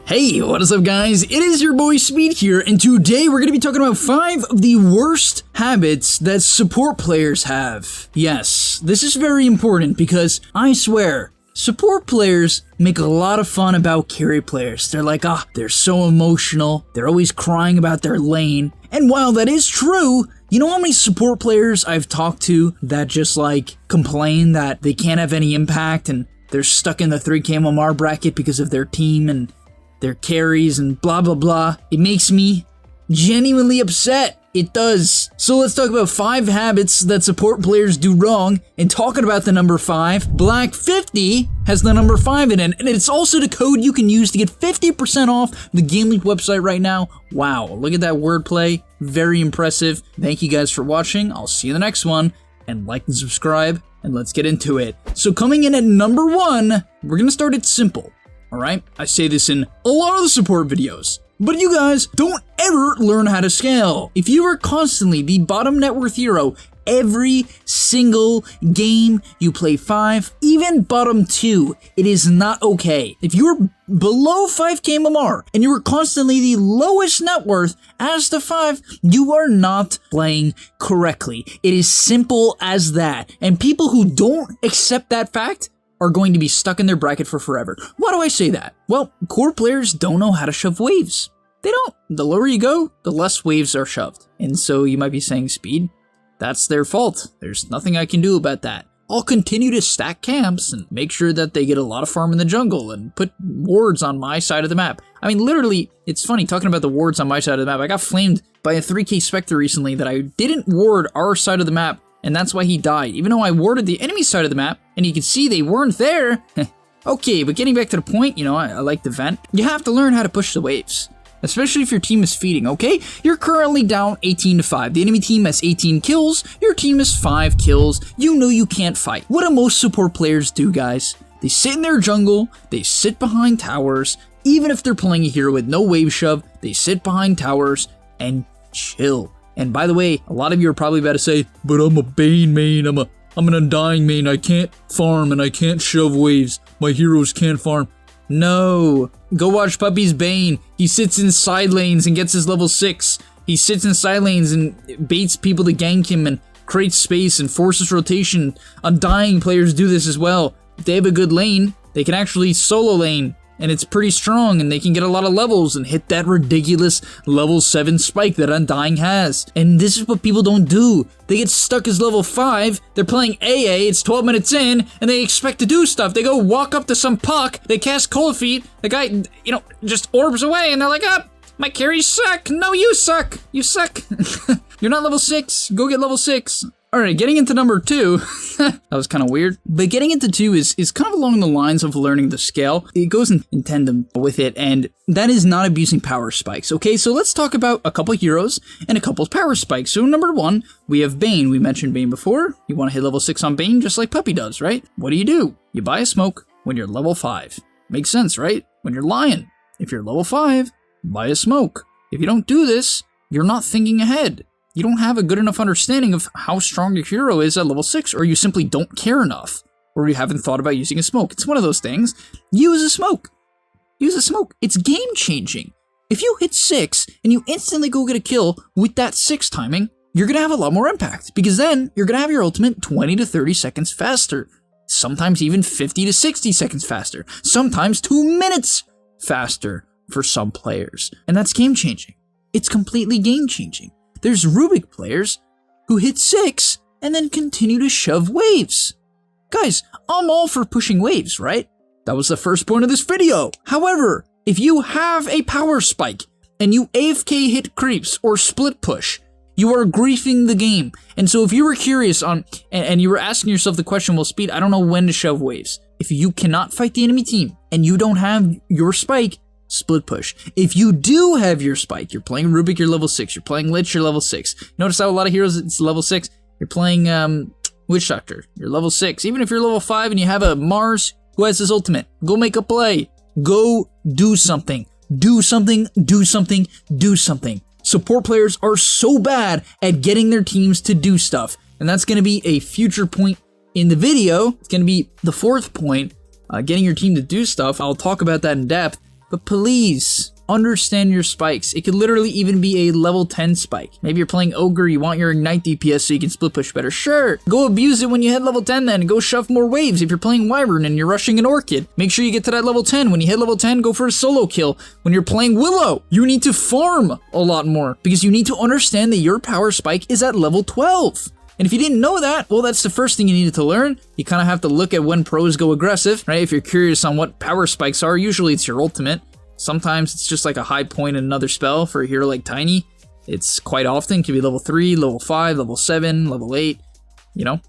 Hey, what is up guys? It is your boy Speed here, and today we're going to be talking about 5 of the worst habits that support players have. Yes, this is very important because I swear, support players make a lot of fun about carry players. They're like, they're so emotional, they're always crying about their lane. And while that is true, you know how many support players I've talked to that just like complain that they can't have any impact and they're stuck in the 3K MMR bracket because of their team and their carries and blah blah blah. It makes me genuinely upset. It does. So let's talk about 5 habits that support players do wrong. And talking about the number 5, Black 50 has the number 5 in it. And it's also the code you can use to get 50% off the gameleap website right now. Wow, look at that wordplay. Very impressive. Thank you guys for watching. I'll see you in the next one. And like and subscribe. And let's get into it. So coming in at number 1, we're going to start it simple. Alright, I say this in a lot of the support videos, but you guys don't ever learn how to scale. If you are constantly the bottom net worth hero every single game you play 5, even bottom 2, it is not okay. If you're below 5k MMR and you are constantly the lowest net worth as the 5, you are not playing correctly. It is simple as that. And people who don't accept that fact are going to be stuck in their bracket for forever. Why do I say that? Well, core players don't know how to shove waves. They don't. The lower you go, the less waves are shoved. And so you might be saying, Speed, that's their fault. There's nothing I can do about that. I'll continue to stack camps and make sure that they get a lot of farm in the jungle and put wards on my side of the map. I mean, literally, it's funny talking about the wards on my side of the map. I got flamed by a 3k Spectre recently that I didn't ward our side of the map, and that's why he died. Even though I warded the enemy side of the map, and you can see they weren't there. Okay, but getting back to the point, you know, I like the vent. You have to learn how to push the waves, especially if your team is feeding, okay? You're currently down 18-5. The enemy team has 18 kills. Your team has 5 kills. You know you can't fight. What do most support players do, guys? They sit in their jungle. They sit behind towers. Even if they're playing a hero with no wave shove, they sit behind towers and chill. And by the way, a lot of you are probably about to say, but I'm a Bane main, I'm an Undying main, I can't farm and I can't shove waves. My heroes can't farm. No. Go watch Puppy's Bane. He sits in side lanes and gets his level 6. He sits in side lanes and baits people to gank him and creates space and forces rotation. Undying players do this as well. If they have a good lane, they can actually solo lane. And it's pretty strong, and they can get a lot of levels and hit that ridiculous level 7 spike that Undying has. And this is what people don't do. They get stuck as level 5, they're playing AA, it's 12 minutes in, and they expect to do stuff. They go walk up to some puck, they cast Cold Feet, the guy, you know, just orbs away, and they're like, my carries suck. No, you suck. You suck. You're not level 6. Go get level 6. Alright, getting into number 2, that was kind of weird, but getting into 2 is kind of along the lines of learning the scale. It goes in tandem with it, and that is not abusing power spikes. Okay, so let's talk about a couple heroes and a couple power spikes. So number 1, we have Bane. We mentioned Bane before. You want to hit level 6 on Bane just like Puppy does, right? What do? You buy a smoke when you're level 5. Makes sense, right? When you're Lion, if you're level 5, buy a smoke. If you don't do this, you're not thinking ahead. You don't have a good enough understanding of how strong your hero is at level 6, or you simply don't care enough, or you haven't thought about using a smoke. It's one of those things. Use a smoke. Use a smoke. It's game changing. If you hit 6 and you instantly go get a kill with that 6 timing, you're going to have a lot more impact, because then you're going to have your ultimate 20 to 30 seconds faster, sometimes even 50 to 60 seconds faster, sometimes 2 minutes faster for some players. And that's game changing. It's completely game changing. There's Rubik players who hit 6 and then continue to shove waves. Guys, I'm all for pushing waves, right? That was the first point of this video. However, if you have a power spike and you AFK hit creeps or split push, you are griefing the game. And so if you were curious on, and you were asking yourself the question, well, Speed, I don't know when to shove waves. If you cannot fight the enemy team and you don't have your spike, split push. If you do have your spike, you're playing Rubik, you're level 6, you're playing Lich, you're level 6. Notice how a lot of heroes, it's level 6. You're playing Witch Doctor, you're level 6. Even if you're level 5 and you have a Mars who has his ultimate, go make a play. Go do something. Do something, do something, do something. Support players are so bad at getting their teams to do stuff. And that's going to be a future point in the video. It's going to be the 4th point, getting your team to do stuff. I'll talk about that in depth. but please understand your spikes. It could literally even be a level 10 spike. Maybe you're playing Ogre, you want your Ignite DPS so you can split push better. Sure, go abuse it when you hit level 10 then, go shove more waves. If you're playing Wyvern and you're rushing an Orchid, make sure you get to that level 10. When you hit level 10, go for a solo kill. When you're playing Willow, you need to farm a lot more because you need to understand that your power spike is at level 12. And if you didn't know that, well, that's the first thing you needed to learn. You kind of have to look at when pros go aggressive, right? If you're curious on what power spikes are, usually it's your ultimate. Sometimes it's just like a high point in another spell for a hero like Tiny. It's quite often, can be level 3, level 5, level 7, level 8, you know?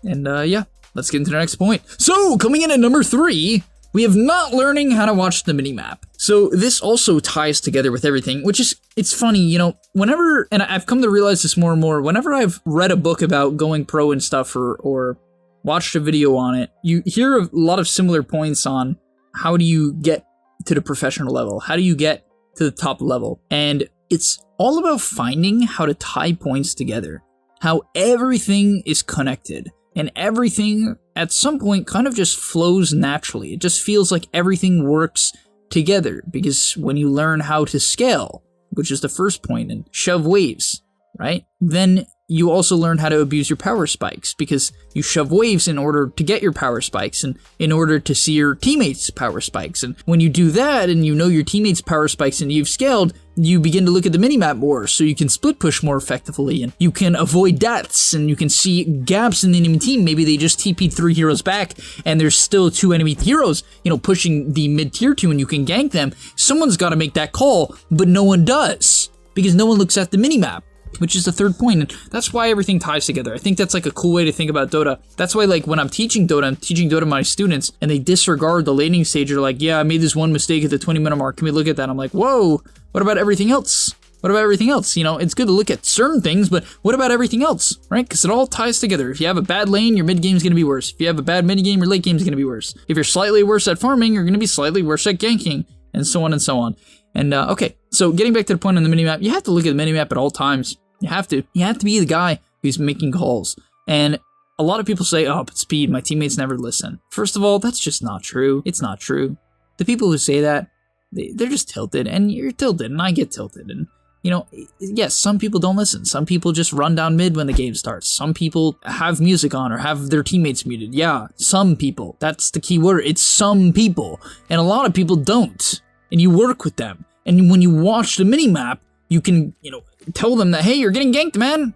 And yeah, let's get into the next point. So, coming in at number 3, we have not learning how to watch the minimap. So this also ties together with everything, which is, it's funny, you know, whenever, and I've come to realize this more and more, whenever I've read a book about going pro and stuff or watched a video on it, you hear a lot of similar points on how do you get to the professional level? How do you get to the top level? And it's all about finding how to tie points together, how everything is connected and everything at some point kind of just flows naturally. It just feels like everything works together because when you learn how to scale, which is the first point, and shove waves, right? Then you also learn how to abuse your power spikes because you shove waves in order to get your power spikes and in order to see your teammates' power spikes. And when you do that and you know your teammates' power spikes and you've scaled, you begin to look at the minimap more so you can split push more effectively and you can avoid deaths and you can see gaps in the enemy team. Maybe they just TP'd 3 heroes back and there's still 2 enemy heroes, you know, pushing the mid tier 2 and you can gank them. Someone's got to make that call, but no one does because no one looks at the minimap, which is the third point, and that's why everything ties together. I think that's like a cool way to think about Dota. That's why, like, when I'm teaching Dota to my students, and they disregard the laning stage. They're like, yeah, I made this one mistake at the 20-minute mark. Can we look at that? I'm like, whoa, what about everything else? What about everything else? You know, it's good to look at certain things, but what about everything else, right? Because it all ties together. If you have a bad lane, your mid game is going to be worse. If you have a bad mid game, your late game is going to be worse. If you're slightly worse at farming, you're going to be slightly worse at ganking, and so on and so on. And, okay, so getting back to the point on the minimap, you have to look at the minimap at all times. You have to be the guy who's making calls. And a lot of people say, oh, but speed, my teammates never listen. First of all, that's just not true. It's not true. The people who say that, they're just tilted, and you're tilted, and I get tilted. And, you know, yes, some people don't listen. Some people just run down mid when the game starts. Some people have music on or have their teammates muted. Yeah, some people. That's the key word. It's some people. And a lot of people don't. And you work with them. And when you watch the minimap, you can, you know, tell them that, hey, you're getting ganked, man.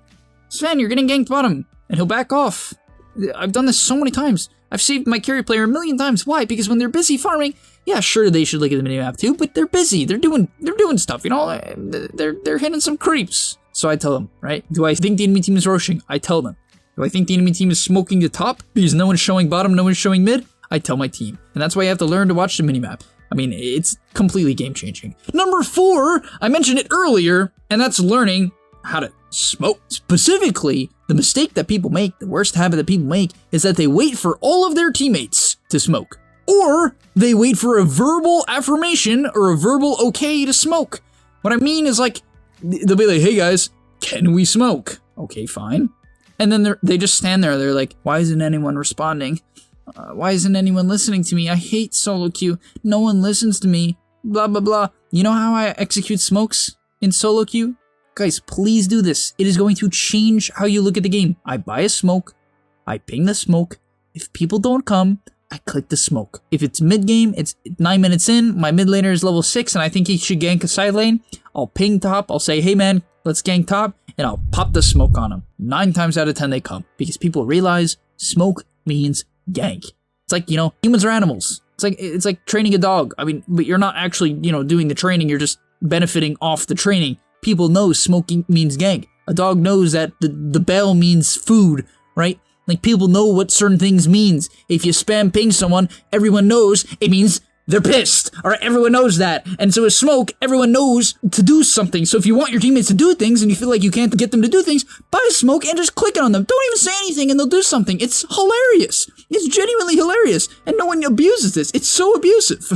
Sven, you're getting ganked bottom. And he'll back off. I've done this so many times. I've saved my carry player 1,000,000 times. Why? Because when they're busy farming, yeah, sure, they should look at the minimap too, but they're busy. They're doing stuff, you know? They're hitting some creeps. So I tell them, right? Do I think the enemy team is rushing? I tell them. Do I think the enemy team is smoking the top because no one's showing bottom, no one's showing mid? I tell my team. And that's why you have to learn to watch the minimap. I mean, it's completely game-changing. Number 4, I mentioned it earlier, and that's learning how to smoke. Specifically, the mistake that people make, the worst habit that people make, is that they wait for all of their teammates to smoke. Or they wait for a verbal affirmation or a verbal okay to smoke. What I mean is, like, they'll be like, hey guys, can we smoke? Okay, fine. And then they just stand there, they're like, why isn't anyone responding? Why isn't anyone listening to me? I hate solo queue. No one listens to me. Blah, blah, blah. You know how I execute smokes in solo queue? Guys, please do this. It is going to change how you look at the game. I buy a smoke. I ping the smoke. If people don't come, I click the smoke. If it's mid-game, it's 9 minutes in, my mid laner is level 6, and I think he should gank a side lane, I'll ping top, I'll say, hey man, let's gank top, and I'll pop the smoke on him. 9 times out of 10 they come, because people realize smoke means gank. It's like, you know, humans are animals. It's like training a dog. I mean, but you're not actually, you know, doing the training, you're just benefiting off the training. People know smoking means gank. A dog knows that the bell means food, right? Like, people know what certain things means. If you spam ping someone, everyone knows it means they're pissed. Alright, everyone knows that. And so with smoke, everyone knows to do something. So if you want your teammates to do things and you feel like you can't get them to do things, buy a smoke and just click it on them. Don't even say anything and they'll do something. It's hilarious. It's genuinely hilarious. And no one abuses this. It's so abusive.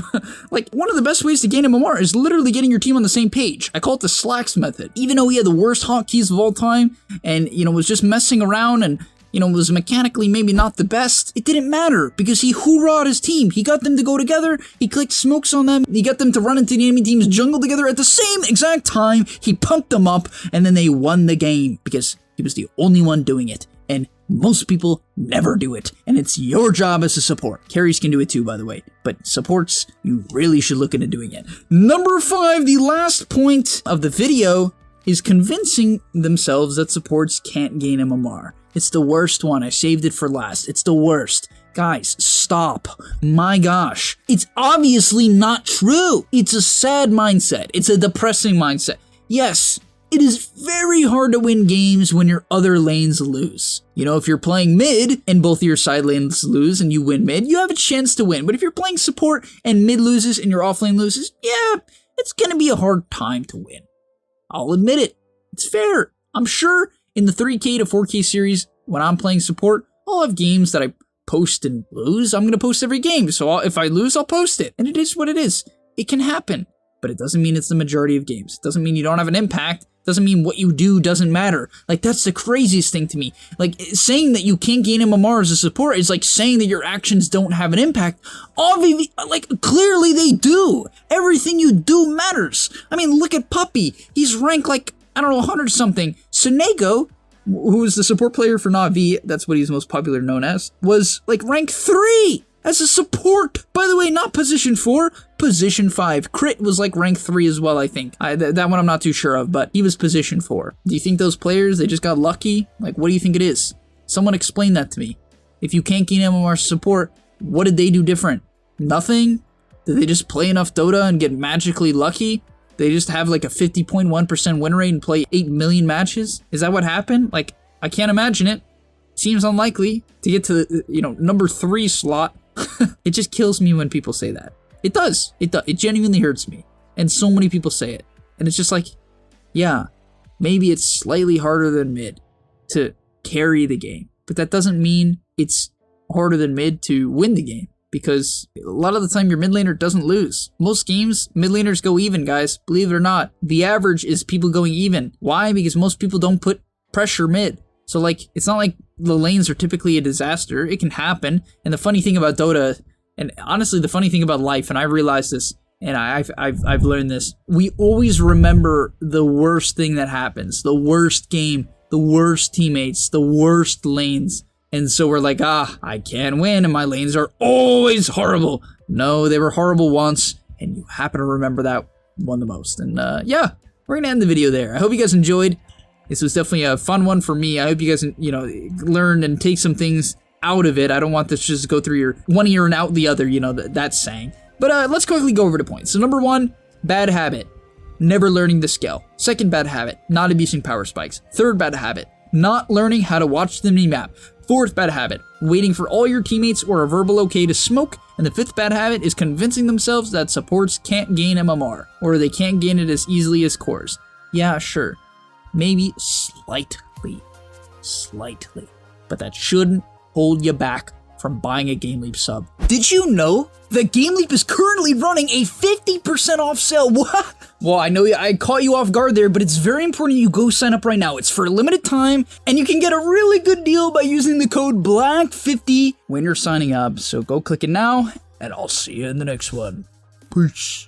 Like, one of the best ways to gain MMR is literally getting your team on the same page. I call it the slacks method. Even though he had the worst hotkeys of all time and, you know, was just messing around and was mechanically maybe not the best, it didn't matter because he hoorah'd his team. He got them to go together, he clicked smokes on them, he got them to run into the enemy team's jungle together at the same exact time, he pumped them up, and then they won the game because he was the only one doing it. And most people never do it, and it's your job as a support. Carries can do it too, by the way, but supports, you really should look into doing it. Number 5, the last point of the video, is convincing themselves that supports can't gain MMR. It's the worst one. I saved it for last. It's the worst. Guys, stop. My gosh. It's obviously not true. It's a sad mindset. It's a depressing mindset. Yes, it is very hard to win games when your other lanes lose. If you're playing mid and both of your side lanes lose and you win mid, you have a chance to win. But if you're playing support and mid loses and your off lane loses, yeah, it's going to be a hard time to win. I'll admit it. It's fair. I'm sure in the 3K to 4K series, when I'm playing support, I'll have games that I post and lose. I'm going to post every game. So if I lose, I'll post it. And it is what it is. It can happen. But it doesn't mean it's the majority of games. It doesn't mean you don't have an impact. It doesn't mean what you do doesn't matter. Like, that's the craziest thing to me. Like, saying that you can't gain MMR as a support is like saying that your actions don't have an impact. Obviously, clearly they do. Everything you do matters. I mean, look at Puppy. He's ranked 100 something. Sonego, who is the support player for Na'Vi, that's what he's most popular known as, was rank 3 as a support. By the way, not position 4, position 5. Crit was rank 3 as well, I think. That one I'm not too sure of, but he was position 4. Do you think those players, they just got lucky? What do you think it is? Someone explain that to me. If you can't gain MMR support, what did they do different? Nothing? Did they just play enough Dota and get magically lucky? They just have a 50.1% win rate and play 8 million matches? Is that what happened? I can't imagine it. Seems unlikely to get to the, number 3 slot. It just kills me when people say that. It does. It genuinely hurts me. And so many people say it. And it's just yeah, maybe it's slightly harder than mid to carry the game. But that doesn't mean it's harder than mid to win the game. Because a lot of the time your mid laner doesn't lose. Most games, mid laners go even, guys. Believe it or not. The average is people going even. Why? Because most people don't put pressure mid. So it's not like the lanes are typically a disaster. It can happen. And the funny thing about Dota, and honestly the funny thing about life, and I realized this, and I've learned this, we always remember the worst thing that happens. The worst game, the worst teammates, the worst lanes. And so we're I can't win, and my lanes are always horrible. No, they were horrible once, and you happen to remember that one the most. And yeah, we're gonna end the video there. I hope you guys enjoyed. This was definitely a fun one for me. I hope you guys, learned and take some things out of it. I don't want this to just go through your one ear and out the other, that's saying. But let's quickly go over the points. So number 1, bad habit, never learning the skill. Second bad habit, not abusing power spikes. Third bad habit, not learning how to watch the minimap. Fourth bad habit, waiting for all your teammates or a verbal okay to smoke. And the fifth bad habit is convincing themselves that supports can't gain MMR, or they can't gain it as easily as cores. Yeah, sure. Maybe slightly, but that shouldn't hold you back from buying a GameLeap sub. Did you know that GameLeap is currently running a 50% off sale? What? Well, I know I caught you off guard there, but it's very important you go sign up right now. It's for a limited time, and you can get a really good deal by using the code BLACK50 when you're signing up. So go click it now, and I'll see you in the next one. Peace.